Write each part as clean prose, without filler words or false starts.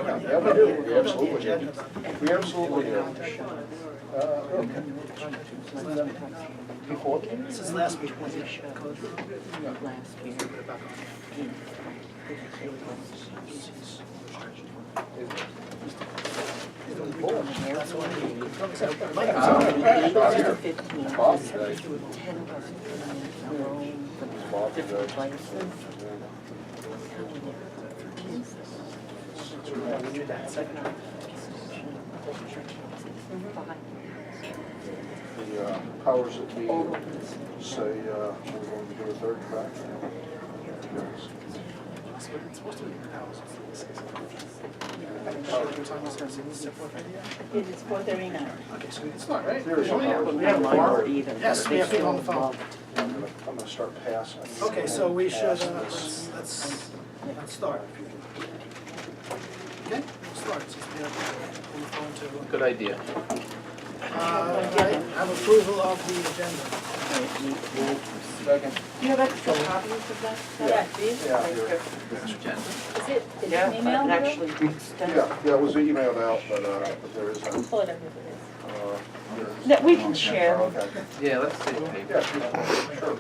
Yeah, we do. We absolutely do. We absolutely do. Okay. Before? This is last week. Last year. That's what After 15, 10 of us alone from different places. The powers that be say we're going to do a third track. it's supposed to be your house. It is 4:39. Okay, so we can start, right? There's a Oh, yeah. power. We have mine even. Yes, we have people on the phone. I'm going to start passing. Okay, so we should, Pass this. let's start. Okay, we'll start. Since we have on the phone too. Good idea. I have approval of the agenda. Second. Do you have extra copies of that? Yeah. These? Yeah, Okay, here. good. Is it Yeah, an email? and actually extend. Yeah, it was emailed out, but there is a. Pull it over this. That we can share. Okay. Yeah, let's take the paper. Yeah, sure.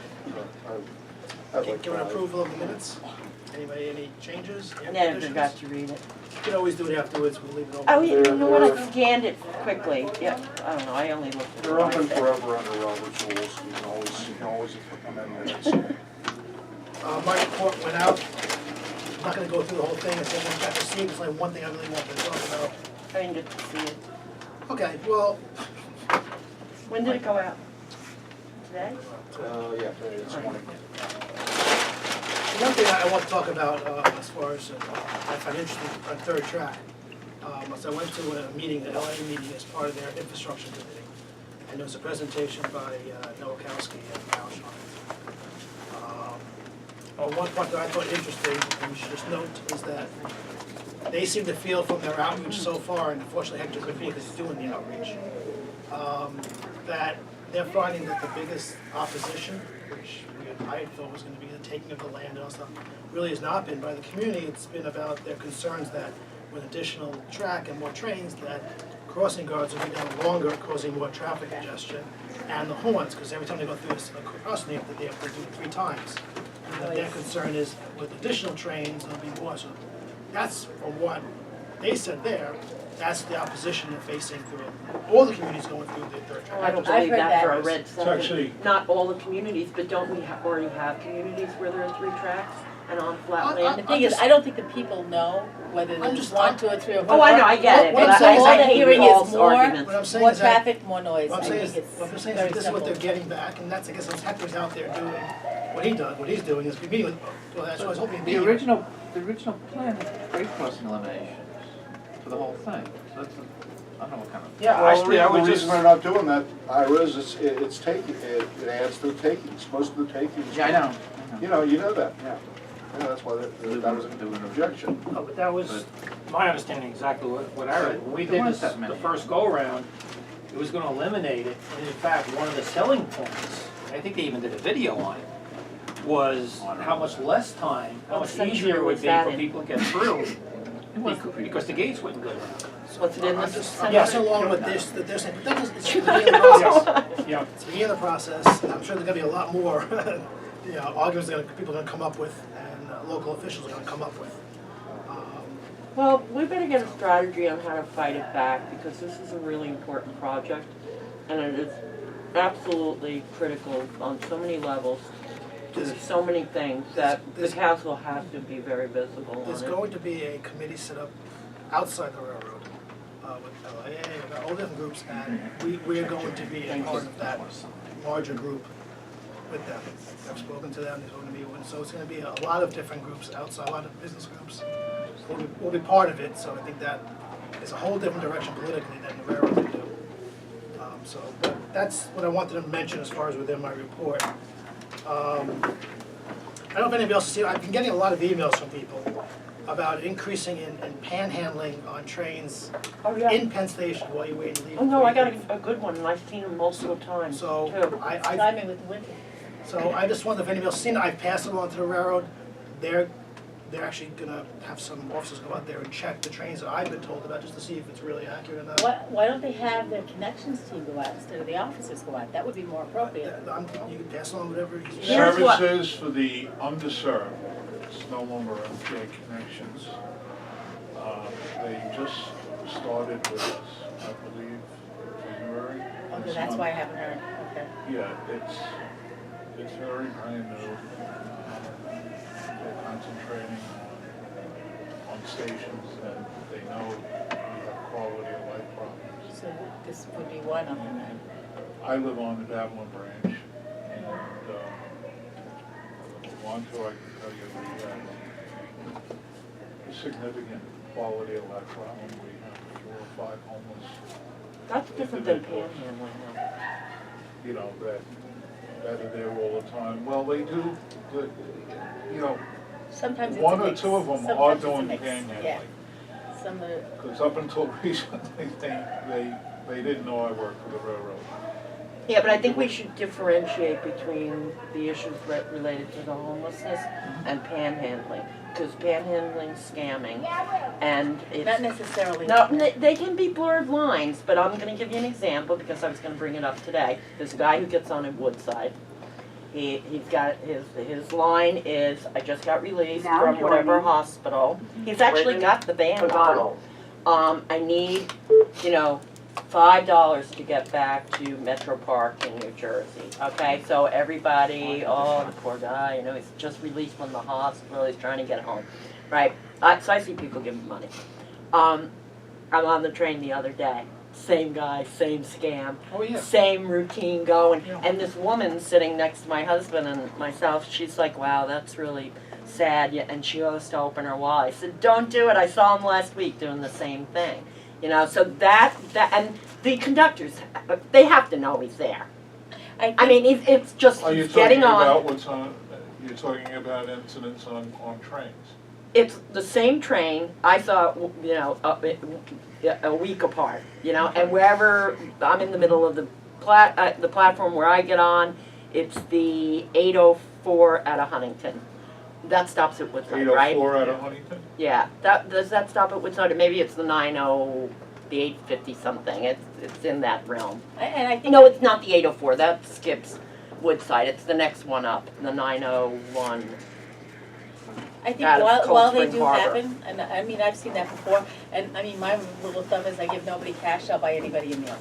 I'd Okay, like give an to. approval of the minutes. Anybody, any changes? Any Never additions? got to read it. You can always do it afterwards, we'll leave it over. Oh, you know what, I scanned it quickly. Yeah, I don't know, I only looked at it. They're open twice. forever under Robert's rules. You can always put them in minutes. My report went out. I'm not gonna go through the whole thing, if everyone got to see it, there's only one thing I really wanted to talk about. I didn't get to see it. Okay, well, When did it go out? Today? Yeah, it's 20. one thing I want to talk about as far as I find interesting on third track, was I went to a meeting, the LA meeting, as part of their infrastructure committee, and there was a presentation by Nowakowski and Mausch on it. One point that I thought interesting, and we should just note, is that they seem to feel from their outreach so far, and unfortunately Hector couldn't be because he's doing the outreach, that they're finding that the biggest opposition, which I thought was going to be the taking of the land and all stuff, really has not been by the community. It's been about their concerns that with additional track and more trains, that crossing guards will be down longer, causing more traffic congestion, and the horns, because every time they go through this crossing, that they have to do it 3 times. And that their concern is with additional trains, there'll be more. So that's from what they said there. That's the opposition they're facing through all the communities going through the third track. I don't I've believe heard that for that. a red It's second. actually- Not all the communities, but don't we already have communities where there are 3 tracks and on flat land? The thing is, I don't think the people know whether I'm there's just- 1, 2, or 3, or 4. Oh, I know, I get it, What but I'm saying is I that hate hearing is false more- arguments. What I'm saying More is that, traffic, more noise. what I I'm saying think is, it's what I'm saying very is this is what simple. they're getting back, and that's, I guess, what Hector's out there doing. What he does, what he's doing is meeting with, well, that's what I was hoping to be. The original plan is grade crossing eliminations for the whole thing. So that's, I don't know what kind of. Yeah, actually, I would the just. reason they're not doing that, Ira, is it's taking, it adds to the takings, most of the takings. Yeah, I know. You know that, yeah. Yeah, that's why that was an objection. No, but that was my understanding exactly what I read. When we There did weren't this, that many. the first go-around, it was gonna eliminate it. And in fact, one of the selling points, I think they even did a video on it, was how much less time, how much easier it would be for people to get through. Because the gates wouldn't go down. What's it in I'm this? just along with this, that they're saying, but that doesn't, it's the beginning of the process. Yeah. It's the beginning of the process, and I'm sure there's gonna be a lot more, arguments that people are gonna come up with, and local officials are gonna come up with. Well, we better get a strategy on how to fight it back, because this is a really important project, and it is absolutely critical on so many levels. There's so many things that the council has to be very visible There's on it. going to be a committee set up outside the railroad, with LIA, with all different groups, and we are going to be a part of that larger group with them. I've spoken to them, there's going to be one, so it's gonna be a lot of different groups outside, a lot of business groups. We'll be part of it, so I think that is a whole different direction politically than the railroad can do. But that's what I wanted to mention as far as within my report. I don't know if anybody else has seen, I've been getting a lot of emails from people about increasing in panhandling on trains Oh, yeah. in Penn Station while you wait to leave. Oh, no, I got a good one, and I've seen them multiple times, So too. I Timing with the winter. So I just wondered if anybody else seen it. I've passed it along to the railroad. They're they're actually gonna have some officers go out there and check the trains that I've been told about, just to see if it's really accurate or not. Why don't they have their connections team go out instead of the officers go out? That would be more appropriate. You can pass on whatever he's. Here's what- Services for the underserved, it's no longer MTA Connections. They just started with us, I believe, January. Okay, this that's month. why I haven't heard, okay. Yeah, it's very brand new. They're concentrating on stations, and they know we have quality of life problems. So this would be one of them. I live on the Davenport branch, and if you want to, I can tell you we have a significant quality of life problem. We have 4 or 5 homeless, That's different than panhandling though. you know, that are there all the time. Well, they do, you know, Sometimes it's a one or mix. 2 of them are Sometimes it's a doing mix, panhandling. yeah. Some are, Because up until recently, they didn't know I worked for the railroad. Yeah, but I think we should differentiate between the issues related to the homelessness and panhandling. Because panhandling's scamming, and it's. not necessarily. No, they can be blurred lines, but I'm gonna give you an example because I was gonna bring it up today. There's a guy who gets on in Woodside. He's got, his line is, I just got released from whatever hospital. He's actually got the van on. I need, you know, $5 to get back to Metro Park in New Jersey. Okay, so everybody, oh, the poor guy, you know, he's just released from the hospital, he's trying to get home, right? So I see people give him money. I'm on the train the other day, same guy, same scam, Oh, yeah. same routine going, and this woman sitting next to my husband and myself, she's like, wow, that's really sad, and she goes to open her wallet. I said, don't do it, I saw him last week doing the same thing. You know, so that, and the conductors, they have to know he's there. I mean, it's just, Are you he's getting talking about on, what's on, you're talking about incidents on trains? it's the same train, I saw, you know, a week apart, you know, and wherever, I'm in the middle of the platform where I get on, it's the 804 out of Huntington. That stops at Woodside, right? 804 out of Huntington? Yeah, does that stop at Woodside? Or maybe it's the 850 something, it's in that realm. And I think. No, it's not the 804, that skips Woodside, it's the next one up, the 901. I think out of Cold while they Spring do Harbor. happen, and I mean, I've seen that before, and I mean, my rule of thumb is I give nobody cash, I'll buy anybody a meal.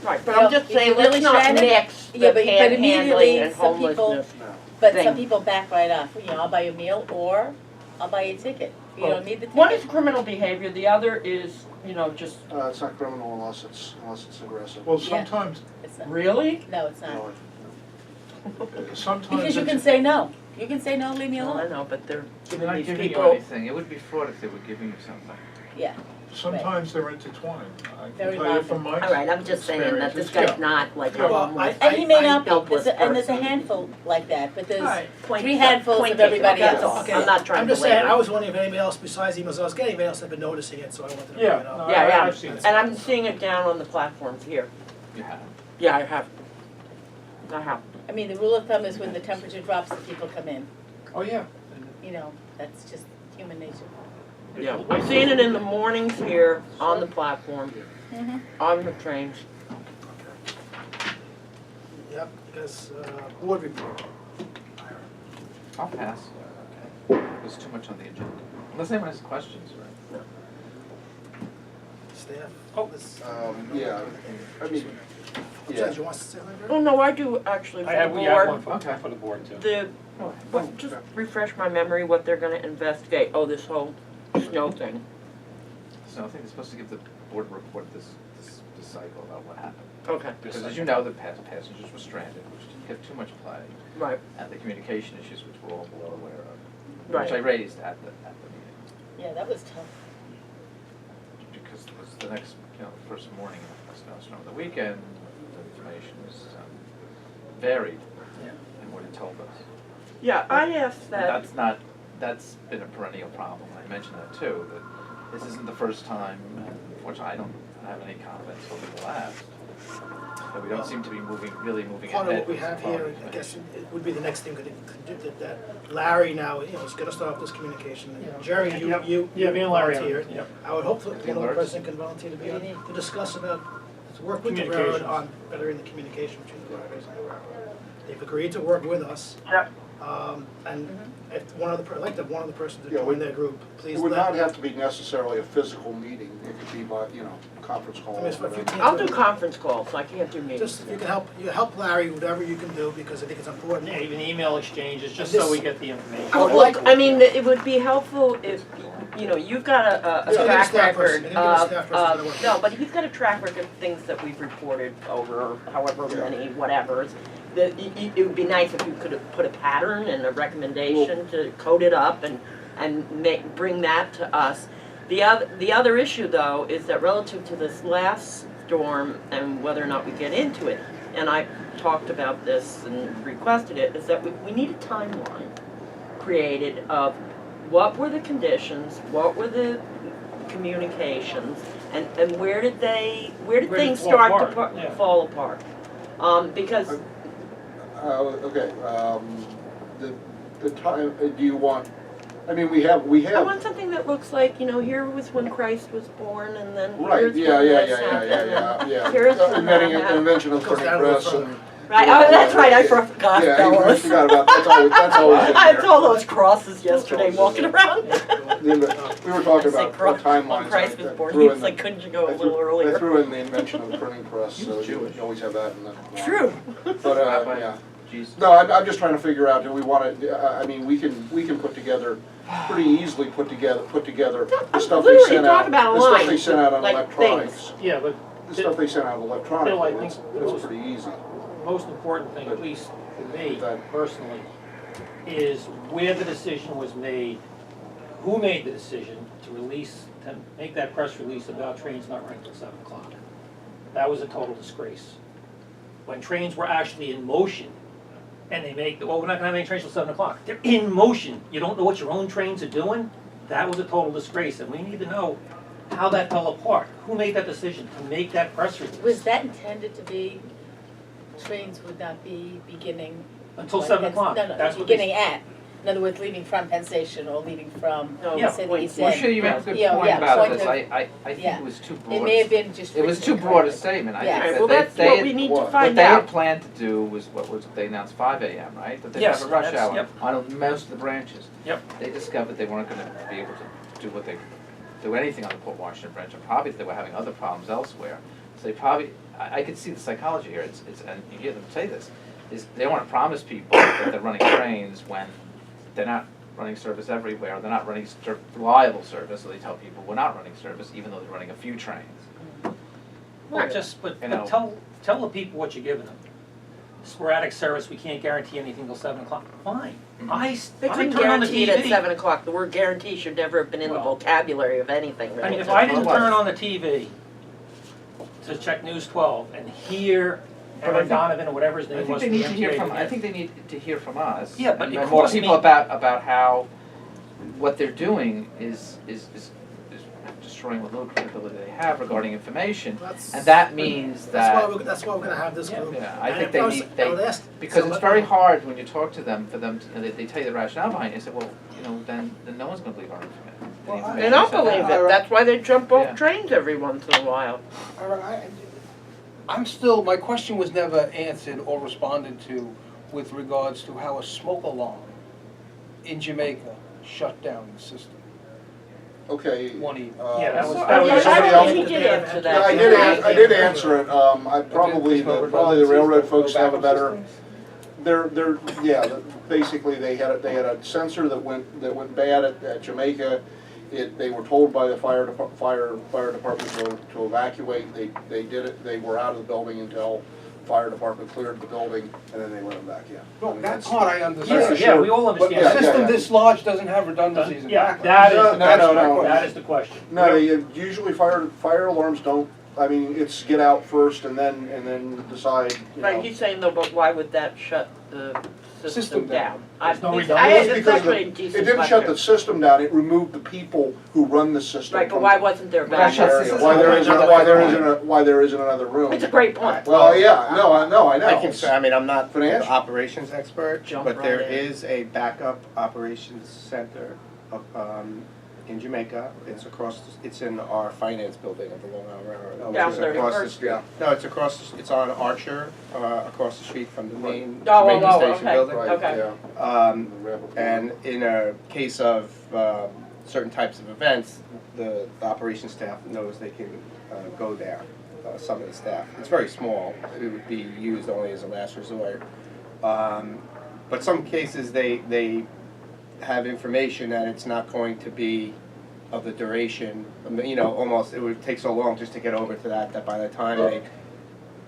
Right, but You know, I'm just if saying, you're let's really not stranded, mix the yeah, but immediately panhandling and some people- homelessness. But Thing. some people back right off, you know, I'll buy you a meal, or I'll buy you a ticket. You don't need the ticket. One is criminal behavior, the other is, you know, just, Uh, It's not criminal unless it's aggressive. Well, Yeah. sometimes, It's not. really? No, it's not. No, sometimes Because you it's- can say no. You can say no, leave me Well, I alone. know, but they're They're giving not these giving you people. anything. It would be fraud if they were giving you something. Yeah. sometimes they're intertwined. I Very can tell you often. from my All right, I'm just saying that this experiences, guy's not like a Yeah. Well, homeless. And he may not be, helpless and there's a person. handful like that, but there's Alright, Point 3 taken, handfuls point of taken. everybody That's else. all. Okay. I'm not trying I'm to just saying, belabor. I was wondering if anybody else besides him, as I was getting, anybody else had been noticing it, so I wanted to bring Yeah, it up. no, Yeah, yeah, I've seen it. and I'm seeing it down on the platforms here. You have. Yeah, I have. I have. I mean, the rule of thumb is when the temperature drops, the people come in. Oh, yeah. You know, that's just human nature. Yeah, I'm seeing it in the mornings here on the platform, Mm-hmm. on the trains. Yep, because, board report. I'll pass. There's too much on the agenda. Unless anyone has questions, right? Staff. Oh. this- Yeah, I mean, Judge, yeah, you want to say anything? Oh, no, I do actually for I the have, we have one board. for the board too. Just refresh my memory what they're gonna investigate. Oh, this whole snow thing. So I think they're supposed to give the board a report this cycle about what happened. Okay, Because as you know, the passengers were stranded, which didn't get too much play, right, and the communication issues, which we're all well aware of, right. which I raised at the meeting. Yeah, that was tough. Because it was the next, first morning of the snowstorm of the weekend, the information was varied in what it told us. Yeah, I asked And that. that's been a perennial problem, and I mentioned that too, that this isn't the first time, and unfortunately I don't have any confidence it'll be the last, But we don't seem to be really moving Part ahead. of what we have with the here, following I guess, information. it would be the next thing that Larry now, is gonna start off this communication. Jerry, Yep. you Yeah, me and Larry, volunteered. yep. I would hope that one Team other Alerts. person can volunteer to be on, to discuss about, to work with the railroad Communications. on bettering the communication between the drivers and the railroad. They've agreed to work with us. Yep. And if I'd like to have one other person to Yeah, join their group, please It would let. not have to be necessarily a physical meeting, it could be by, conference call. I mean, if you whatever. can't I'll do it, conference calls, I can't do meetings. Just, if you can help Larry, whatever you can do, because I think it's important. Yeah, even email exchanges, just so we get the information. I would Well, like- look, I mean, it would be helpful if, you've got a Yeah, track staff record person. You can get a of, staff person to work. no, but he's got a track record of things that we've reported over however many whatevers. That it would be nice if you could have put a pattern and a recommendation to code it up and bring that to us. The other issue though is that relative to this last storm and whether or not we get into it, and I talked about this and requested it, is that we need a timeline created of what were the conditions, what were the communications, and where did Where did things it fall start apart? to Yeah. fall apart? Because Okay, the time, do you want, I mean, we I have, want something that looks like, here was when Christ was born, and then right, here's yeah, when yeah, this yeah, happened, yeah, and yeah. here's when Inventing, that happened. invention of Goes printing down a little press further. and. Right, oh, that's right, I forgot Yeah, those. you forgot about, that's always in I there. saw those crosses yesterday always in walking there. around. We were talking I say about cross- timelines. when Christ was I born, threw he in was the- like, couldn't you go a I little threw- earlier? I threw in the invention of the printing press, He so was you Jewish. always have that in the. True. But, Rabbi yeah. Jesus. No, I'm just trying to figure out, do we want to, I mean, we can put together, pretty easily put together the stuff they literally sent talk out. about a The stuff line, they sent out on like electronics. Yeah, but The stuff they sent out electronically, Bill, I think it's those- pretty easy. the most important thing, at least for me That- personally, is where the decision was made, who made the decision to make that press release about trains not running till 7 o'clock. That was a total disgrace. When trains were actually in motion, and they we're not gonna have any trains till 7 o'clock. They're in motion. You don't know what your own trains are doing? That was a total disgrace, and we need to know how that fell apart. Who made that decision to make that press release? Was that intended to be, trains would not be beginning? Until like, 7 o'clock. No, That's what they- beginning at, in other words, leaving from Penn Station or leaving from No, the Yeah. city, point he C. Well, said. sure, you make a good Yeah, point yeah, about point this. of- I think yeah. it was too broad. It may have been just. It was too written broad a incorrectly. statement. I Yeah. think Right, that well, they- that's they what had- we need to what- What find they had out. planned to do was, they announced 5 AM, right? That they'd Yes, have a rush that's- hour yep. on most of the branches. Yep. They discovered they weren't gonna be able to do anything on the Port Washington branch, and probably they were having other problems elsewhere. So they probably, I could see the psychology here, and you hear them say this, is they don't wanna promise people that they're running trains when they're not running service everywhere, they're not running reliable service, so they tell people we're not running service, even though they're running a few trains. Well, You but know. tell the people what you're giving them. Sporadic service, we can't guarantee anything till 7 o'clock. Fine. They I couldn't turn on the guarantee it at TV. 7 o'clock. The word guarantee should never have been in the Well, vocabulary of anything I mean, really. if I didn't Well, turn on the TV to check News 12 and hear But I Aaron think- Donovan or whatever his I name think was they from the need to hear MTA from, I again. think they need to hear from us. Yeah, but and of more course, I people mean- about how, what they're doing is destroying what little credibility they have regarding information. That's- And that means that, That's why we're gonna have this group. yeah, I And think if they was- need, I would ask- because so it's let- very hard when you talk to them, for them, they tell you the rationale behind it, you say, well, then no one's gonna believe our information. Well, I- They don't believe it. That's why they jump Yeah. off trains every once in a while. I'm still, my question was never answered or responded to with regards to how a smoke alarm in Jamaica shut down the system Okay. one evening. Yeah, that was- So, that was- I somebody don't else- think he did answer that. Yeah, I did answer it, probably the railroad folks have a better, basically they had a sensor that went bad at Jamaica. They were told by the fire department to evacuate, they did it, they were out of the building until fire department cleared the building, and then they let them back in. I No, mean, that that's- part I Yeah, understand. yeah, we all But understand a yeah, that. system yeah. this large doesn't have redundancies and Yeah, backups. that No, is, that's no, my- no. that is the question. No, usually fire alarms don't, I mean, it's get out first and then decide, you know. Right, he's saying though, but why would that shut the system down. There's no I redundancy? it's Because actually a it decent didn't shut the question. system down, it removed the people who run the system. Right, but from why wasn't there Well, that backup? shuts the Why there system isn't, down. why there isn't another room. It's a great point. Well, yeah, no, I know. I can say, I mean, I'm not the Financial. operations expert, Jump but there right in. is a backup operations center in Jamaica. It's in our finance building at the Long Island Railroad. Down It's 31st across the- Street. No, it's it's on Archer, across the street from the main Oh, Jamaica oh, Station okay. building. Right, Okay. yeah. And in a case of certain types of events, the operations staff knows they can go there, some of the staff. It's very small, it would be used only as a last resort. But some cases, they have information that it's not going to be of the duration, you know, almost, it would take so long just to get over to that by the time they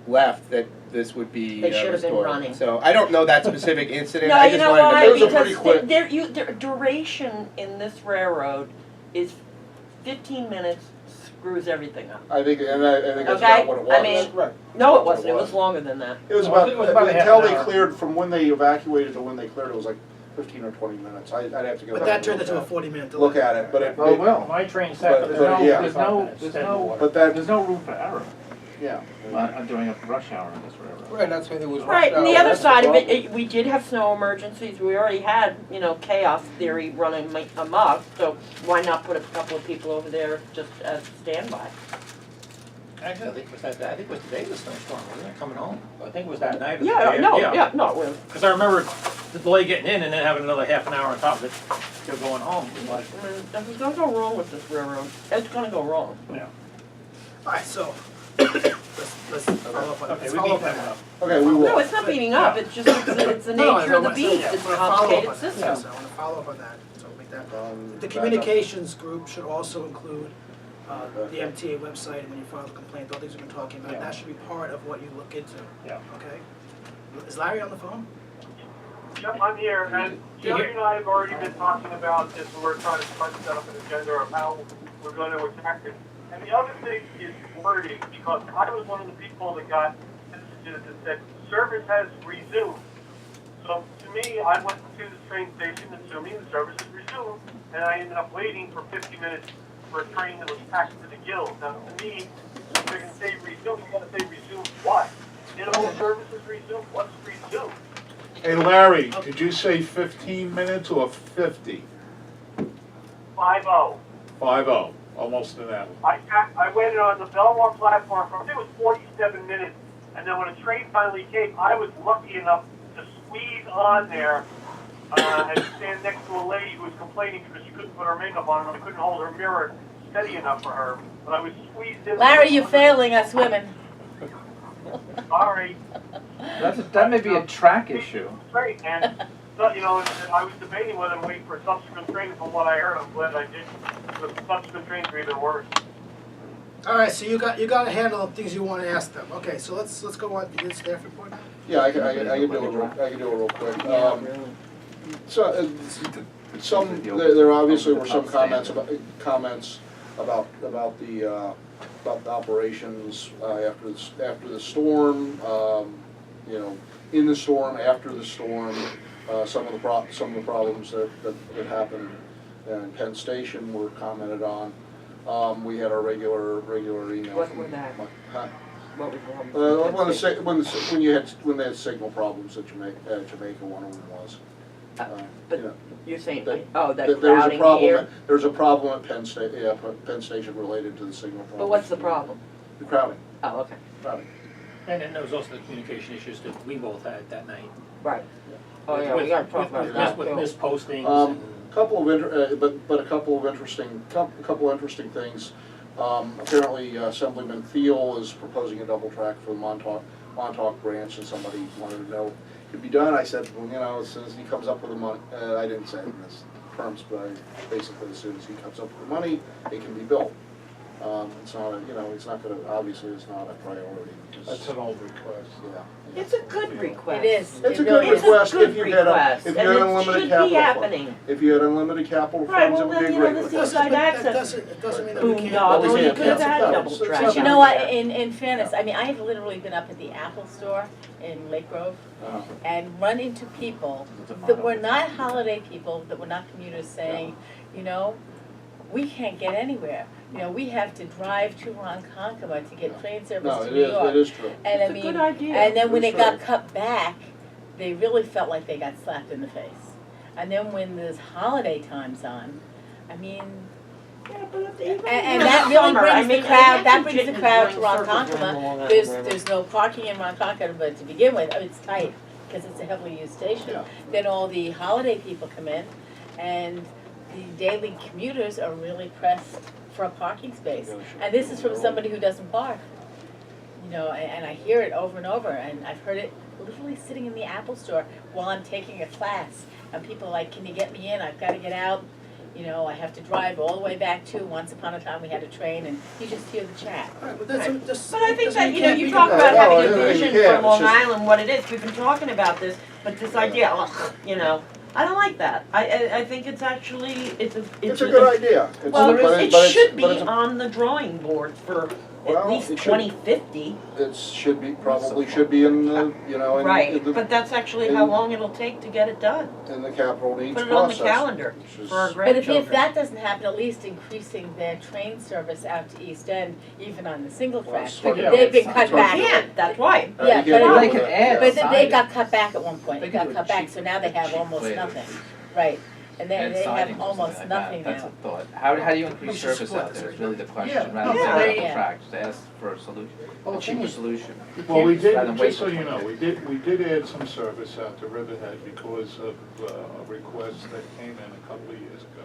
left, that this would be They should have been restored. running. So I don't know that specific incident, No, I you just know wanted to why? It was a Because pretty quick- their duration in this railroad is 15 minutes screws everything up. I think that's Okay, not what it was. I mean- Right. No, it wasn't, it was longer than that. It was Well, about, it was about a half until an they hour. cleared, from when they evacuated to when they cleared, it was like 15 or 20 minutes. I'd have to go back. But that and turned look into a at it. 40-minute delay. Look at it, but it, Oh, well. My train sat for But- 35 yeah. minutes. but that, There's no room for error yeah. during a rush hour on this railroad. Right, that's why there was rush Right, and the hour. other that's the side of it, problem. we did have snow emergencies, we already had, you know, chaos theory running amok, so why not put a couple of people over there just as standby? Actually, I think it was that, I think it was the day of the snowstorm, wasn't it, coming home? I think it was that night. or the Yeah, day- no, yeah, no, it was, Because I remember the delay getting in and then having another half an hour on top of it, still going home. It was like, nothing's gonna go wrong with this railroad, it's gonna go wrong. yeah. Alright, so, let's follow up on, Okay, let's we follow beat up on that that. up. Okay, we No, will. it's not beating up, it's just, it's the No, nature of the I beast, wanna it's a follow up complicated on that. system. Yes, I wanna follow up on that, so we'll make that. The Back communications group should also include the MTA website, and when you file a complaint, all things we've been talking about, Yeah. that should be part of what you look into, Yeah. okay? Is Larry on the phone? Yep, I'm here, and Jerry and I have already been talking about this, and we're trying to set up an agenda of how we're going to attack it. And the other thing is wording, because I was one of the people that got messages that said, service has resumed. So to me, I went to the train station assuming the service had resumed, and I ended up waiting for 50 minutes for a train that was packed to the gills. Now, to me, if they're going to say resume, you got to say resume what? Interval services resume? What's resume? Hey Larry, did you say 15 minutes or 50? 5-0. 5-0, almost an hour. I waited on the Belmore platform for, I think it was 47 minutes, and then when a train finally came, I was lucky enough to squeeze on there and stand next to a lady who was complaining because she couldn't put her makeup on and I couldn't hold her mirror steady enough for her. But I was squeezed in. Larry, you're failing us women. Sorry. That may be a track issue. Straight, and so, you know, and I was debating whether to wait for a subsequent train. From what I heard, I'm glad I did. The subsequent trains are even worse. Alright, so you got a handle of things you wanna ask them, okay, so let's go on to the staff report now. Yeah, I can do it real quick. So, there obviously were some comments about the operations after the storm, you know, in the storm, after the storm, some of the problems that happened in Penn Station were commented on. We had our regular emails. What were that? Huh? What was the When they had signal problems at Jamaica, one of them was. But you know, you're saying, that- oh, that that there was a crowding problem. here? There's a problem at Penn Station related to the signal problem. But what's the problem? The crowding. Oh, okay, And then there was also the communication issues that we both had that night. right. Oh, yeah, we gotta talk about that With too. missed postings and. Couple of but a couple of interesting things. Apparently, Assemblyman Thiel is proposing a double track for the Montauk branch, and somebody wanted to know if it could be done. I said, well, you know, as soon as he comes up with the money, I didn't say it in this terms, but basically as soon as he comes up with the money, it can be built. It's not, you know, it's not gonna, obviously, it's not a priority. because- That's an old request. Yeah. It's a good request. It is. It's a It good really is. request It's a if you good had request, if you and had it unlimited should be capital funds. happening. If you had unlimited capital Right, funds, it well, would be then, a you know, great this request. Inside That access doesn't mean that we boondoggle, can't. Well, we you can't could have cancel had that. double It's track. not- But you know what, in fairness, I mean, I have literally been up at the Apple store in Lake Grove Uh, and run into people that were not holiday people, that were not commuters saying, you know, we can't get anywhere. You know, we have to drive to Ronkonkoma to get train service No, to it New is, York. it is true. And I It's a mean, good idea. and then when It's it got true. cut back, they really felt like they got slapped in the face. And then when there's holiday times on, I mean, Yeah, but if they- even and in that the really summer, brings I the mean, crowd, that Hampton brings the Chicken is crowd to running circles around the Ronkonkoma. Long Island River. There's no parking in Ronkonkoma, but to begin with, it's tight, because it's a heavily used station. Yeah. Then all the holiday people come in, and the daily commuters are really pressed for a parking space. And this is from somebody who doesn't park. You know, and I hear it over and over, and I've heard it literally sitting in the Apple store while I'm taking a class. And people are like, can you get me in? I've gotta get out. You know, I have to drive all the way back to, once upon a time we had a train, and you just hear the chat. All right, but that's. But I think that, you know, you can't talk beat about No, having I a think you vision can. for It's Long just- Island, what it is, we've been talking about this, but this idea, ugh, you know, I don't like that. I think it's actually, It's a good idea. It's- Well, but it but it's- should but be it's a- on the drawing board for Well, at least it should- 2050. It should be, probably should be in the, you know, in Right, the, but that's actually how in- long it'll take to get it done. in the capital needs Put process. it on the calendar which is- for our But grandchildren. if that doesn't happen, at least increasing their train service out to East End, even on the single Well, track. it's like- They've been cut They back. can't, that's why. Yeah, you but can't it- do They can that. add But they signage. got cut back at one point, They it can got do a cut back, cheap- so now they have cheap almost way to nothing. increase. Right, and Add they signage have or something almost like nothing that. That's now. a thought. How do you increase Let's just service split out this there is right really the question, Yeah, rather than no, say yeah. double track, just ask for a solution, Well, a the thing cheaper is- solution. Well, we Rather than did, wait just so for you know, 20. we did add some service out to Riverhead because of a request that came in a couple of years ago,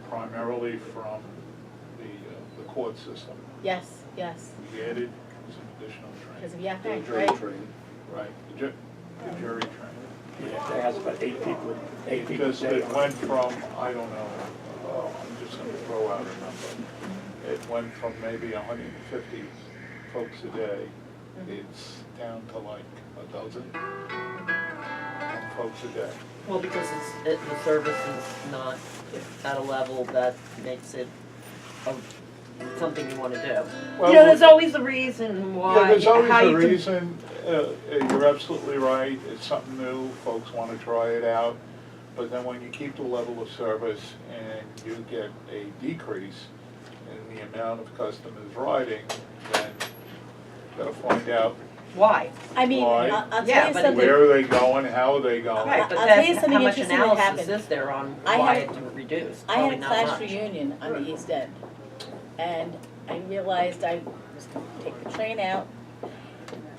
primarily from the court system. Yes, yes, We added some additional because training, of The Yaphank, jury right? train. right, the jury training. Yeah, there has about eight people a Because day it on went from, I don't know, I'm just gonna throw out a number. It went from maybe 150 folks a day, it's down to like a dozen folks a day. Well, because the service is not at a level that makes it something you wanna do. Well, You know, there's always a reason why, Yeah, there's how always a you can- reason, you're absolutely right, it's something new, folks wanna try it out. But then when you keep the level of service and you get a decrease in the amount of customers riding, then you gotta find out Why? I mean, Why? I'll Yeah, tell you but something. where are they going, how are they going. Right, but I'll tell you then something how much interesting that analysis happened. is there on I why had- it didn't reduce? I Probably had a not class much. reunion on the East End, and I realized I was gonna take the train out.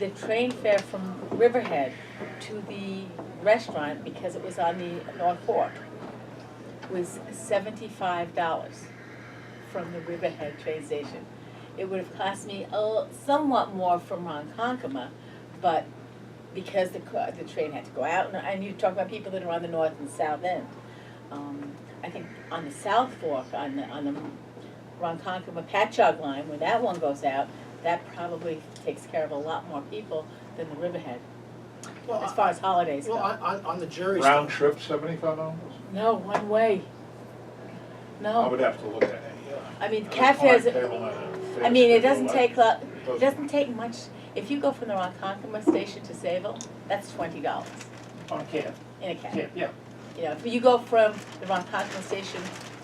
The train fare from Riverhead to the restaurant, because it was on the North Fork, was $75 from the Riverhead train station. It would have cost me somewhat more from Ronkonkoma, but because the train had to go out, and you talk about people that are on the north and south end. I think on the South Fork, on the Ronkonkoma Patchogue line, when that one goes out, that probably takes care of a lot more people than the Riverhead, Well, as far as holidays Well, go. on the jury Round stuff, trip, $75? No, one way. I No, would have to look at it, yeah. I mean, There's cafes, timetable and a I mean, it fast doesn't schedule. take, it doesn't take much. If you go from the Ronkonkoma station to Sayville, that's $20 a cab. in a cab. Yeah. You know, if you go from the Ronkonkoma station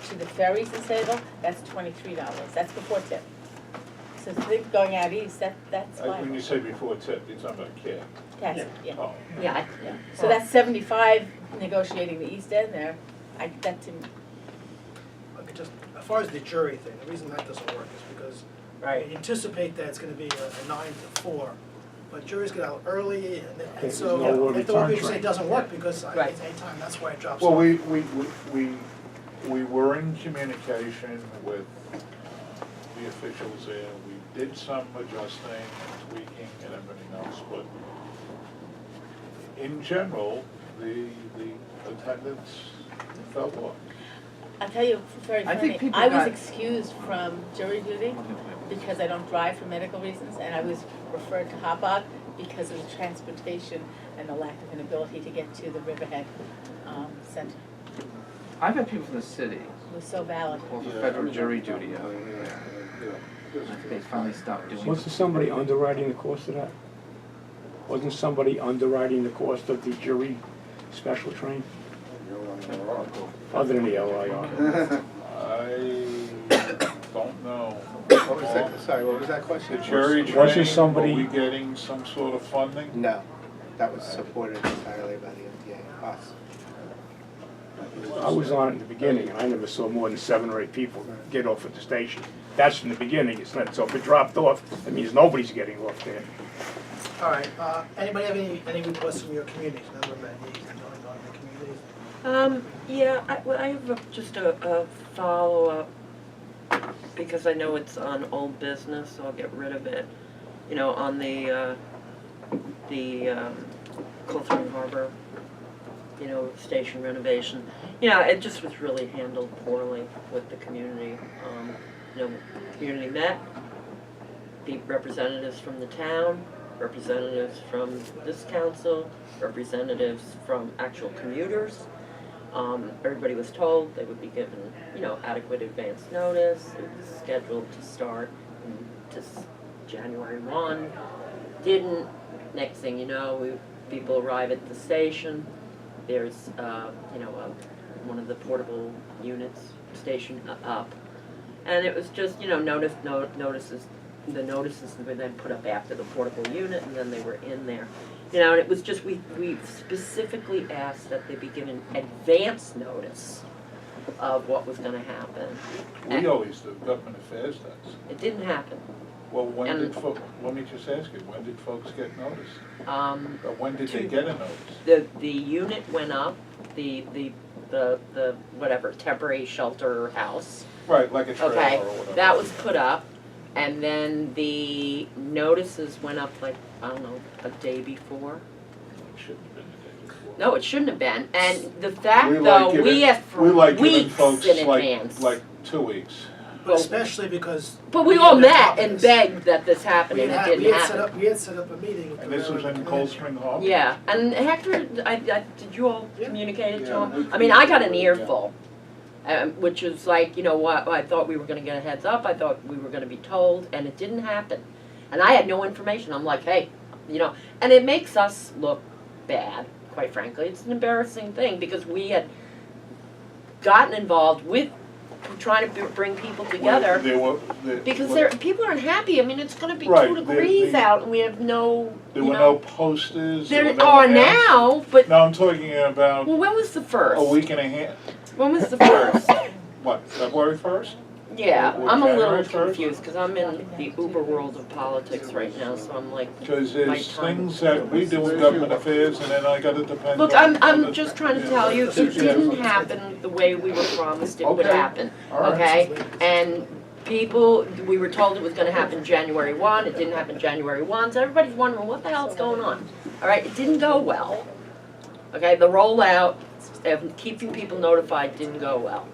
to the ferries in Sayville, that's $23, that's before tip. So think going out east, that's When you fine. say before tip, you're talking about cab. Taxi, yeah. Oh. Yeah, Yeah. So that's 75 negotiating the east end there. That didn't, okay, just, as far as the jury thing, the reason that doesn't work is because you anticipate that it's gonna be a 9 to 4, but juries get out early, and There's so, no if the one return people say train. it doesn't work, because Right. it's anytime, that's why it drops Well, off. we were in communication with the officials there. We did some adjusting and tweaking and everything else, but in general, the attendance fell off. I'll tell you, very I think funny, people I was got- excused from jury duty because I don't drive for medical reasons, and I was referred to Hobart because of the transportation and the lack of an ability to get to the Riverhead Center. I've had people from the city It was so valid. call for Yeah, federal I mean, jury duty. I Yeah. think they finally stopped doing it. Wasn't somebody underwriting the cost of that? Wasn't somebody underwriting the cost of the jury special train, other than the LIR? I don't know. What was that, sorry, what was that question? The jury Wasn't training, somebody- are we getting some sort of funding? No, that was supported entirely by the MTA, us. I was on it in the beginning, and I never saw more than 7 or 8 people get off at the station. That's from the beginning, it's not, so if it dropped off, that means nobody's getting off there. All right, anybody have any requests from your communities, member of any going on in the communities? Yeah, I have just a follow-up, because I know it's on old business, so I'll get rid of it. You know, on the Cold Spring Harbor, you know, station renovation. Yeah, it just was really handled poorly with the community. You know, community met, the representatives from the town, representatives from this council, representatives from actual commuters. Everybody was told they would be given, you know, adequate advance notice. It was scheduled to start January 1. Didn't. Next thing you know, people arrive at the station. There's, you know, one of the portable units stationed up. And it was just, you know, notices. The notices were then put up after the portable unit, and then they were in there. You know, and it was just, we specifically asked that they be given advance notice of what was gonna happen. We always do, government affairs does. It didn't happen. Well, when And- did let me just ask you, when did folks get notice? Or when did they Two- get a notice? The unit went up, the whatever, temporary shelter house. Right, like a trailer or Okay, whatever. that was put up, and then the notices went up like, I don't know, a day before. Shouldn't have been the day before. No, it shouldn't have been, and the fact We like though, giving- we asked for We like giving weeks folks in advance. like 2 weeks. But especially because. But we all had on top met of and this. begged that this happened, We and it had, didn't we had set happen. up, we had set up a meeting with the And this was railroad in Cold commander. Spring Harbor? Yeah, and Hector, did you all Yeah. communicate it to Yeah. him? I mean, I got an earful, which is like, you know what, I thought we were gonna get a heads up, I thought we were gonna be told, and it didn't happen. And I had no information, I'm like, hey, you know, and it makes us look bad, quite frankly. It's an embarrassing thing, because we had gotten involved with trying to bring people together. Because people aren't happy. I mean, it's going to be Right, 2 degrees out, and we have no. There you were know, no posters. There were no are announcements. now, but No, I'm talking about well, when was the first? a week and a half. When was the first? What, February 1st? Yeah, Or I'm a little January 1st? confused because I'm in the uber world of politics right now, so I'm like. Because My there's time. things that we do in government affairs, and then I gotta depend Look, on I'm other- just trying to yeah. tell you, it didn't happen the way we were promised it would Okay. happen, All right. okay? And people, we were told it was gonna happen January 1, it didn't happen January 1, so everybody's wondering, what the hell's going on? All right, it didn't go well, okay? The rollout of keeping people notified didn't go well,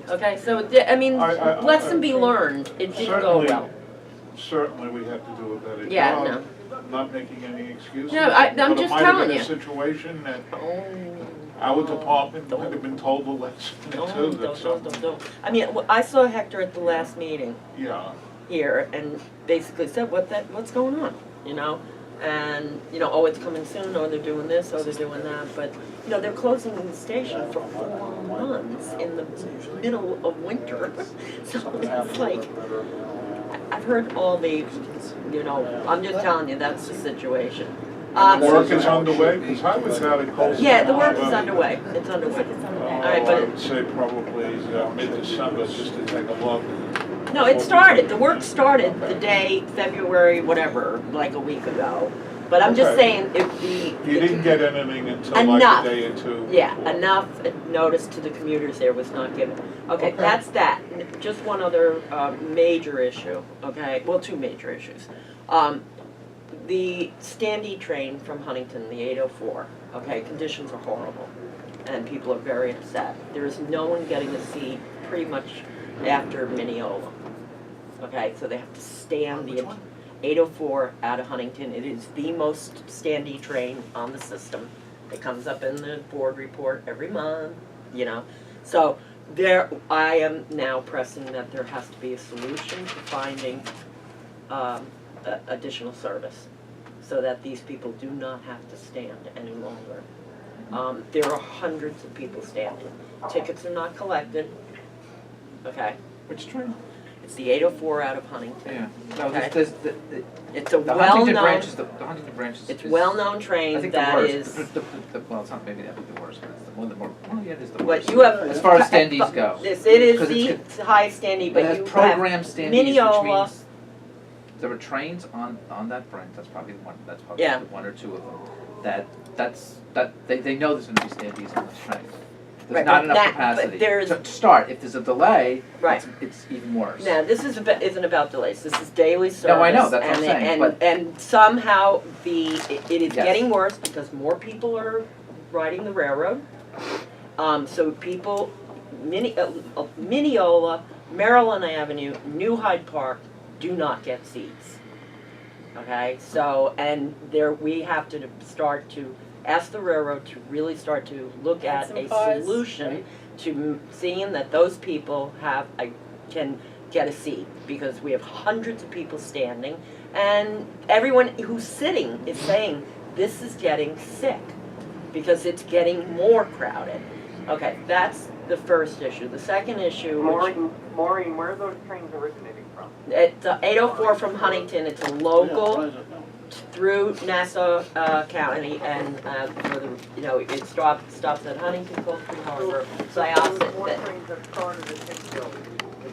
okay? So, I mean, I- lesson be learned, it didn't go well. Certainly, we have to do a better job. Yeah, no. Not making any excuses. No, I'm just telling But it might have been you. a situation that Oh. our department might have been told the lesson No, too, that some, don't. I mean, I saw Hector at the last meeting yeah. here and basically said, what's going on, you know? And, you know, oh, it's coming soon, or they're doing this, or they're doing that, but, you know, they're closing the station for 4 months in the middle of winter. So it's like, I've heard all the, you know, I'm just telling you, that's the situation. The work is underway, because I was out at Cold Spring. Yeah, the work is Harbor, underway, it's underway. All right, I but, would say probably mid-December, just to take a look. no, it started, the work started the day, February, whatever, like a week ago. But I'm just Okay. saying, if the. You didn't get anything until Enough. like a day or two. Yeah, enough notice to the commuters there was not given. Okay, Okay. that's that. Just one other major issue, okay? Well, 2 major issues. The Standy train from Huntington, the 804, okay, conditions are horrible, and people are very upset. There is no one getting a seat pretty much after Mineola. Okay, so they have to stand Which the one? 804 out of Huntington. It is the most standy train on the system. It comes up in the board report every month, you know. So there, I am now pressing that there has to be a solution to finding additional service so that these people do not have to stand any longer. There are hundreds of people standing. Tickets are not collected, okay? Which train? It's the 804 out of Huntington. Yeah. No, Okay. there's It's a the Huntington well-known, branch is the Huntington branch is. it's is- well-known I train think the that worst. is, Well, it's not maybe that the worst, but it's the one of the more, well, yeah, it is the what worst. you have. As far as standees go. Yes, it is 'Cause the it's highest standing, It but has you have program standees, which Mineola. means there are trains on that branch, that's probably the one, that's probably Yeah. one or two of them, they know there's gonna be standees on this train. Right, There's not but enough that- but capacity. there's- To start, if there's a delay, Right. it's even worse. Now, this isn't about delays, this is daily service. No, I know, that's what I'm and- saying, and- but- And somehow it is Yes. getting worse because more people are riding the railroad. So people, Mineola, Maryland Avenue, New Hyde Park do not get seats. Okay, so, and there, we have to start to ask the railroad to really start to look Add at some a cars, solution right. to seeing that those people can get a seat, because we have hundreds of people standing, and everyone who's sitting is saying, this is getting sick, because it's getting more crowded. Okay, that's the first issue. The second issue, which, Maureen, where are those trains originating from? it's 804 from Huntington, it's a local through Nassau County, and for the, you know, it stops at Huntington, Coldstream Harbor, Syosset. More trains that started at Hicksville.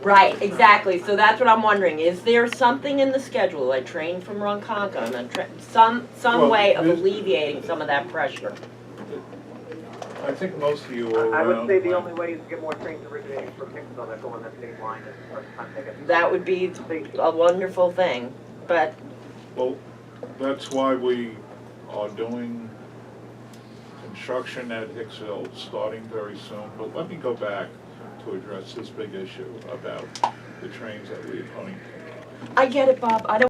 Right, exactly, so that's what I'm wondering, is there something in the schedule, like train from Ronkonkoma, and some Well, way of this- alleviating some of that pressure? I think most of you are I would around say the when- only way is to get more trains originating from Hicksville that go on that same line at the time they get. That would be a wonderful thing, but, Well, that's why we are doing construction at Hicksville, starting very soon. But let me go back to address this big issue about the trains that leave Huntington. I get it, Bob, I don't